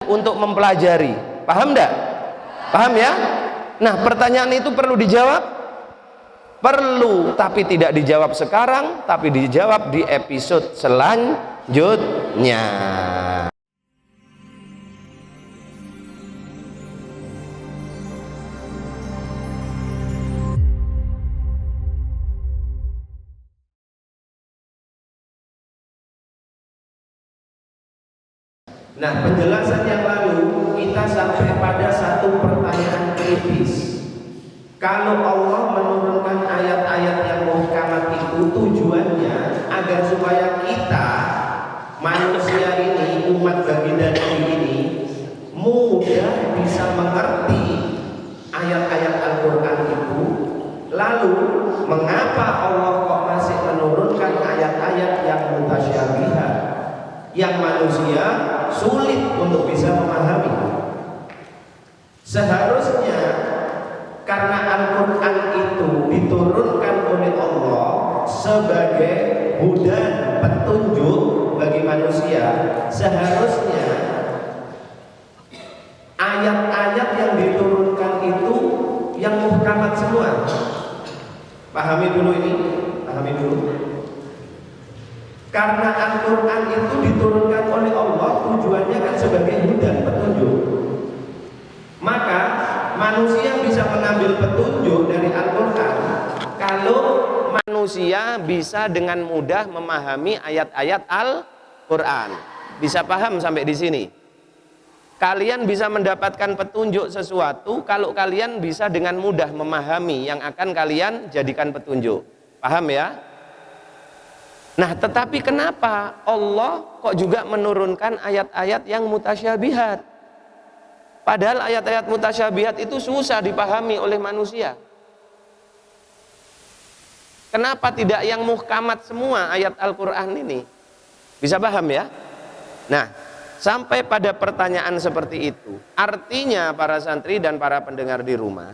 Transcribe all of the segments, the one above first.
untuk mempelajari. Paham enggak? Paham ya? Nah, pertanyaan itu perlu dijawab? Perlu, tapi tidak dijawab sekarang, tapi dijawab di episode selanjutnya. Nah, penjelasan yang lalu kita sampai pada satu pertanyaan kritis. Kalau Allah menurunkan ayat-ayat yang muhkamat itu tujuannya agar supaya kita manusia ini, umat baginda Nabi ini mudah bisa mengerti ayat-ayat Al-Quran itu. Lalu mengapa Allah kok masih menurunkan ayat-ayat yang mutasyabihat, yang manusia sulit untuk bisa memahami? Seharusnya karena Al-Quran itu diturunkan oleh Allah sebagai hudan, petunjuk bagi manusia, seharusnya ayat-ayat yang diturunkan itu yang muhkamat semua. Pahami dulu ini, pahami dulu. Karena Al-Quran itu diturunkan oleh Allah, tujuannya kan sebagai hudan, petunjuk. Maka manusia bisa mengambil petunjuk dari Al-Quran kalau manusia bisa dengan mudah memahami ayat-ayat Al-Quran. Bisa paham sampai di sini? Kalian bisa mendapatkan petunjuk sesuatu kalau kalian bisa dengan mudah memahami yang akan kalian jadikan petunjuk. Paham ya? Nah, tetapi kenapa Allah kok juga menurunkan ayat-ayat yang mutasyabihat? Padahal ayat-ayat mutasyabihat itu susah dipahami oleh manusia. Kenapa tidak yang muhkamat semua ayat Al-Quran ini? Bisa paham ya? Nah, sampai pada pertanyaan seperti itu, artinya para santri dan para pendengar di rumah,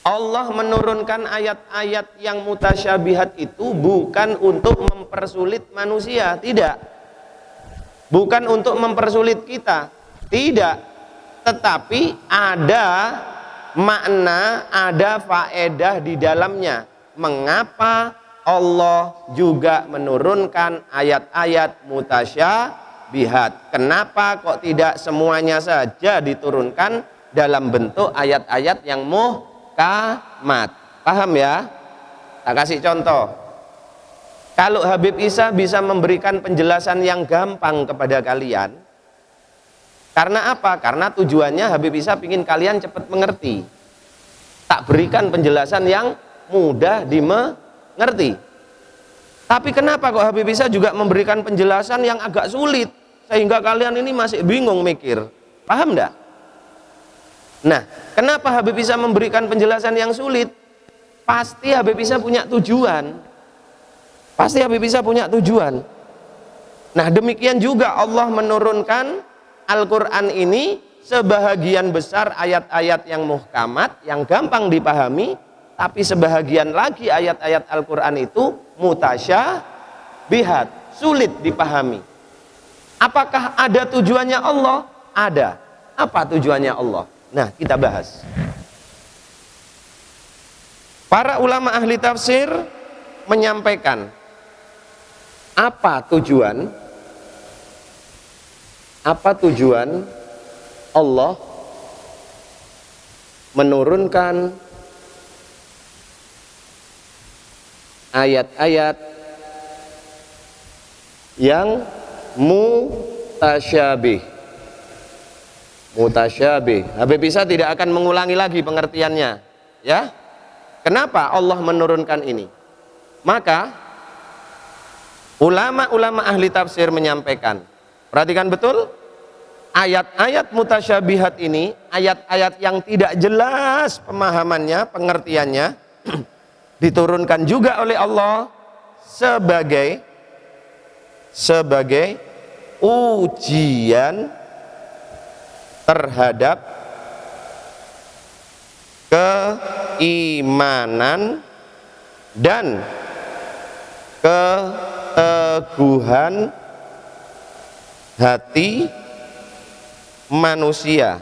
Allah menurunkan ayat-ayat yang mutasyabihat itu bukan untuk mempersulit manusia, tidak. Bukan untuk mempersulit kita, tidak. Tetapi ada makna, ada faedah di dalamnya. Mengapa Allah juga menurunkan ayat-ayat mutasyabihat? Kenapa kok tidak semuanya saja diturunkan dalam bentuk ayat-ayat yang muhkamat? Paham ya? Tak kasih contoh. Kalau Habib Isa bisa memberikan penjelasan yang gampang kepada kalian, karena apa? Karena tujuannya Habib Isa ingin kalian cepat mengerti. Tak berikan penjelasan yang mudah dimengerti. Tapi kenapa kok Habib Isa juga memberikan penjelasan yang agak sulit, sehingga kalian ini masih bingung mikir? Paham enggak? Nah, kenapa Habib Isa memberikan penjelasan yang sulit? Pasti Habib Isa punya tujuan. Pasti Habib Isa punya tujuan. Nah, demikian juga Allah menurunkan Al-Quran ini sebahagian besar ayat-ayat yang muhkamat, yang gampang dipahami, tapi sebahagian lagi ayat-ayat Al-Quran itu mutasyabihat, sulit dipahami. Apakah ada tujuannya Allah? Ada. Apa tujuannya Allah? Nah, kita bahas. Para ulama ahli tafsir menyampaikan apa tujuan Allah menurunkan ayat-ayat yang mutasyabih. Habib Isa tidak akan mengulangi lagi pengertiannya, ya. Kenapa Allah menurunkan ini? Maka ulama-ulama ahli tafsir menyampaikan, perhatikan betul, ayat-ayat mutasyabihat ini, ayat-ayat yang tidak jelas pemahamannya, pengertiannya, diturunkan juga oleh Allah sebagai ujian terhadap keimanan dan keteguhan hati manusia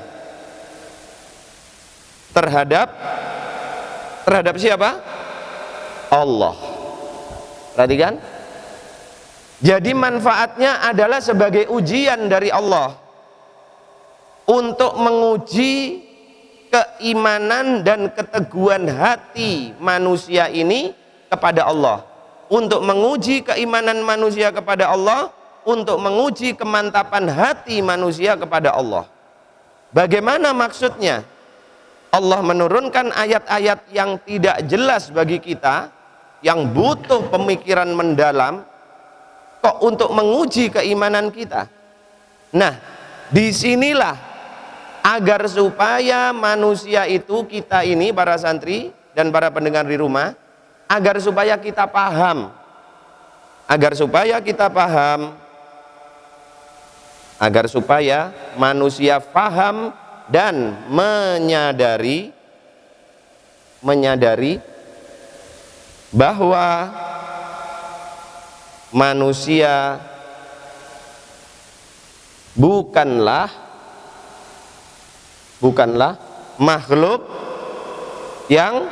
terhadap siapa? Allah. Perhatikan. Jadi manfaatnya adalah sebagai ujian dari Allah untuk menguji keimanan dan keteguhan hati manusia ini kepada Allah, untuk menguji keimanan manusia kepada Allah, untuk menguji kemantapan hati manusia kepada Allah. Bagaimana maksudnya? Allah menurunkan ayat-ayat yang tidak jelas bagi kita, yang butuh pemikiran mendalam, kok untuk menguji keimanan kita. Nah, disinilah agar supaya manusia itu, kita ini para santri dan para pendengar di rumah, agar supaya kita paham, agar supaya manusia paham dan menyadari bahwa manusia bukanlah makhluk yang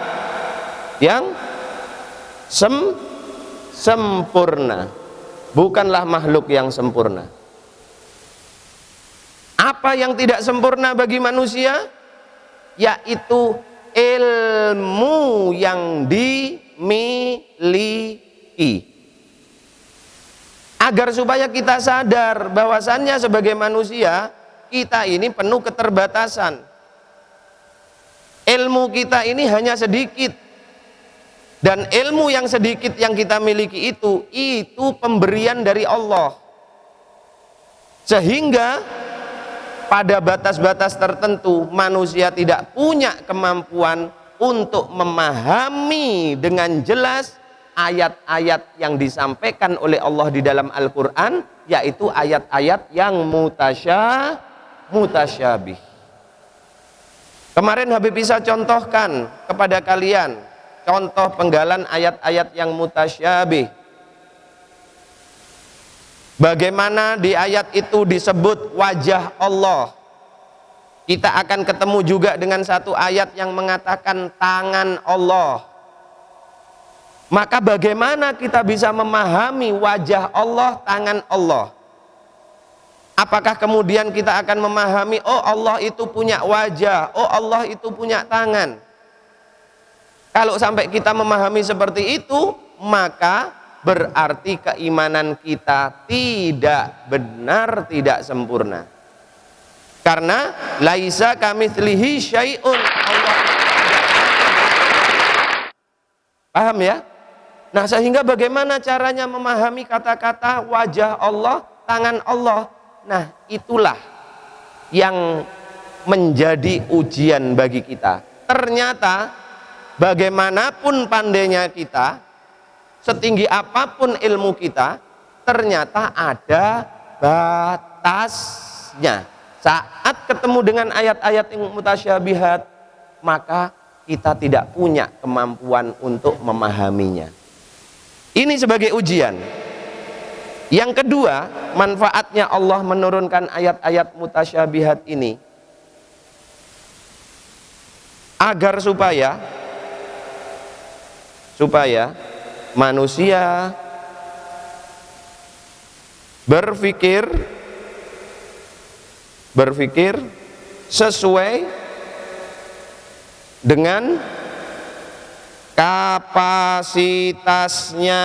sempurna. Bukanlah makhluk yang sempurna. Apa yang tidak sempurna bagi manusia? Yaitu ilmu yang dimiliki. Agar supaya kita sadar bahwasannya sebagai manusia, kita ini penuh keterbatasan. Ilmu kita ini hanya sedikit. Dan ilmu yang sedikit yang kita miliki itu pemberian dari Allah. Sehingga pada batas-batas tertentu manusia tidak punya kemampuan untuk memahami dengan jelas ayat-ayat yang disampaikan oleh Allah di dalam Al-Quran, yaitu ayat-ayat yang mutasyabih. Kemarin Habib bisa contohkan kepada kalian contoh penggalan ayat-ayat yang mutasyabih. Bagaimana di ayat itu disebut wajah Allah. Kita akan ketemu juga dengan satu ayat yang mengatakan tangan Allah. Maka bagaimana kita bisa memahami wajah Allah, tangan Allah? Apakah kemudian kita akan memahami, oh Allah itu punya wajah, oh Allah itu punya tangan? Kalau sampai kita memahami seperti itu, maka berarti keimanan kita tidak benar, tidak sempurna. Karena laisa kamitslihi syai'un. Paham ya? Nah, sehingga bagaimana caranya memahami kata-kata wajah Allah, tangan Allah? Nah, itulah yang menjadi ujian bagi kita. Ternyata bagaimanapun pandainya kita, setinggi apapun ilmu kita, ternyata ada batasnya. Saat ketemu dengan ayat-ayat yang mutasyabihat, maka kita tidak punya kemampuan untuk memahaminya. Ini sebagai ujian. Yang kedua, manfaatnya Allah menurunkan ayat-ayat mutasyabihat ini agar supaya manusia berpikir sesuai dengan kapasitasnya.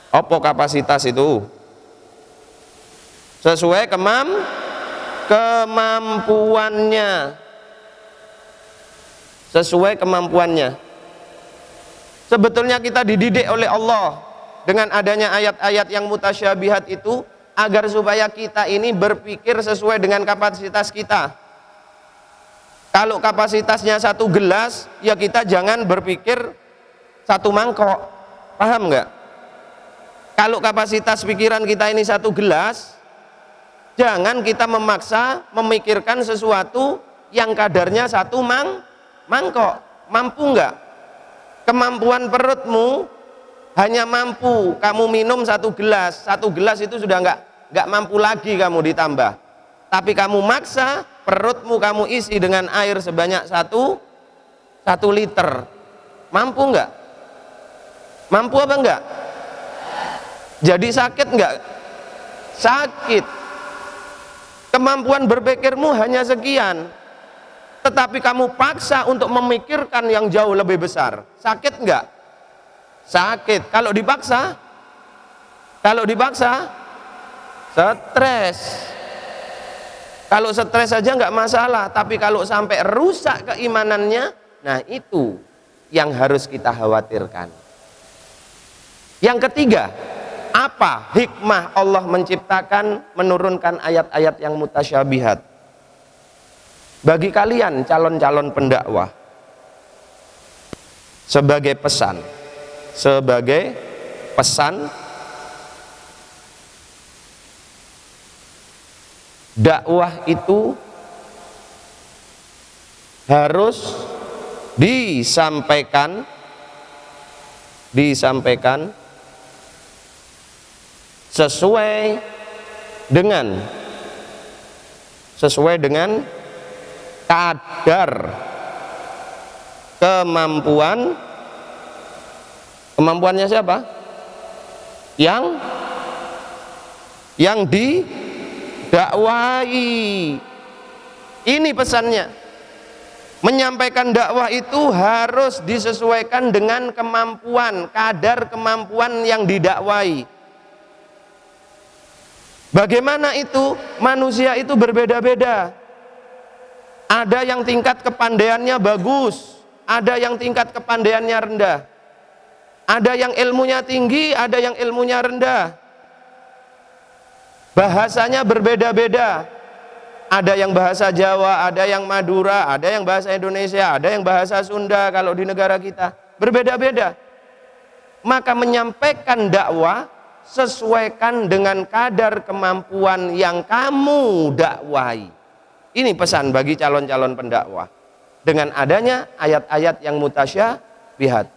Apa kapasitas itu? Sesuai kemampuannya. Sesuai kemampuannya. Sebetulnya kita dididik oleh Allah dengan adanya ayat-ayat yang mutasyabihat itu agar supaya kita ini berpikir sesuai dengan kapasitas kita. Kalau kapasitasnya 1 gelas, ya kita jangan berpikir 1 mangkok. Paham nggak? Kalau kapasitas pikiran kita ini 1 gelas, jangan kita memaksa memikirkan sesuatu yang kadarnya 1 mangkok. Mampu nggak? Kemampuan perutmu hanya mampu kamu minum 1 gelas. 1 gelas itu sudah nggak mampu lagi kamu ditambah. tapi kamu maksa perutmu kamu isi dengan air sebanyak 1 liter. Mampu nggak? Mampu apa enggak? Jadi sakit enggak? Sakit. Kemampuan berpikirmu hanya sekian, tetapi kamu paksa untuk memikirkan yang jauh lebih besar. Sakit enggak? Sakit. Kalau dipaksa stres. Kalau stres saja enggak masalah, tapi kalau sampai rusak keimanannya, nah itu yang harus kita khawatirkan. Yang ketiga, apa hikmah Allah menciptakan, menurunkan ayat-ayat yang mutasyabihat? Bagi kalian calon-calon pendakwah, sebagai pesan dakwah itu harus disampaikan sesuai dengan kadar kemampuannya siapa? Yang didakwai. Ini pesannya. Menyampaikan dakwah itu harus disesuaikan dengan kadar kemampuan yang didakwai. Bagaimana itu? Manusia itu berbeda-beda. Ada yang tingkat kepandaiannya bagus, ada yang tingkat kepandaiannya rendah. Ada yang ilmunya tinggi, ada yang ilmunya rendah. Bahasanya berbeda-beda. Ada yang bahasa Jawa, ada yang Madura, ada yang bahasa Indonesia, ada yang bahasa Sunda kalau di negara kita. Berbeda-beda. Maka menyampaikan dakwah sesuaikan dengan kadar kemampuan yang kamu dakwai. Ini pesan bagi calon-calon pendakwah. Dengan adanya ayat-ayat yang mutasyabihat.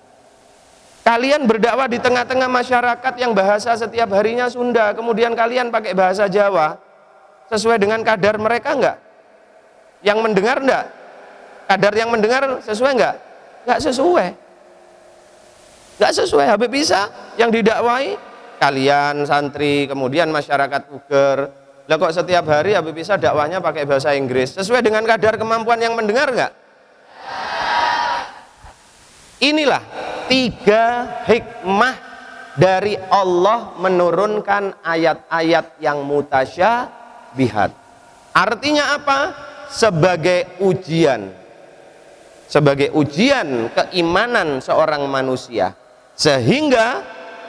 Kalian berdakwah di tengah-tengah masyarakat yang bahasa setiap harinya Sunda, kemudian kalian pakai bahasa Jawa, sesuai dengan kadar mereka enggak? Yang mendengar enggak? Kadar yang mendengar sesuai enggak? Enggak sesuai. Enggak sesuai. Habib bisa yang didakwai kalian santri, kemudian masyarakat Puger. Lah kok setiap hari Habib bisa dakwahnya pakai bahasa Inggris? Sesuai dengan kadar kemampuan yang mendengar enggak? Inilah 3 hikmah dari Allah menurunkan ayat-ayat yang mutasyabihat. Artinya apa? Sebagai ujian keimanan seorang manusia, sehingga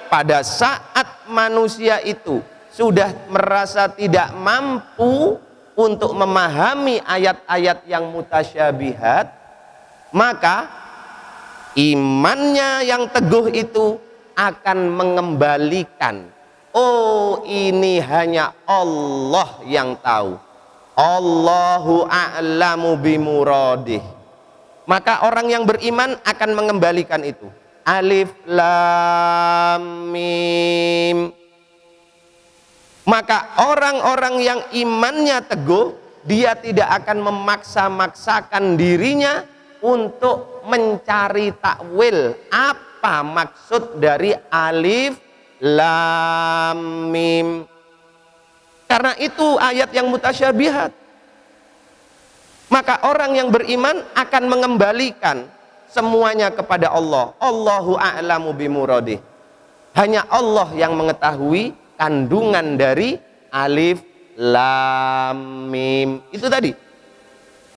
pada saat manusia itu sudah merasa tidak mampu untuk memahami ayat-ayat yang mutasyabihat, maka imannya yang teguh itu akan mengembalikan, oh ini hanya Allah yang tahu, Allahu a'lamu bimuradih. Maka orang yang beriman akan mengembalikan itu. Alif lam mim. Maka orang-orang yang imannya teguh, dia tidak akan memaksa-maksakan dirinya untuk mencari takwil apa maksud dari alif lam mim. Karena itu ayat yang mutasyabihat. Maka orang yang beriman akan mengembalikan semuanya kepada Allah. Allahu a'lamu bimuradih. Hanya Allah yang mengetahui kandungan dari alif lam mim. Itu tadi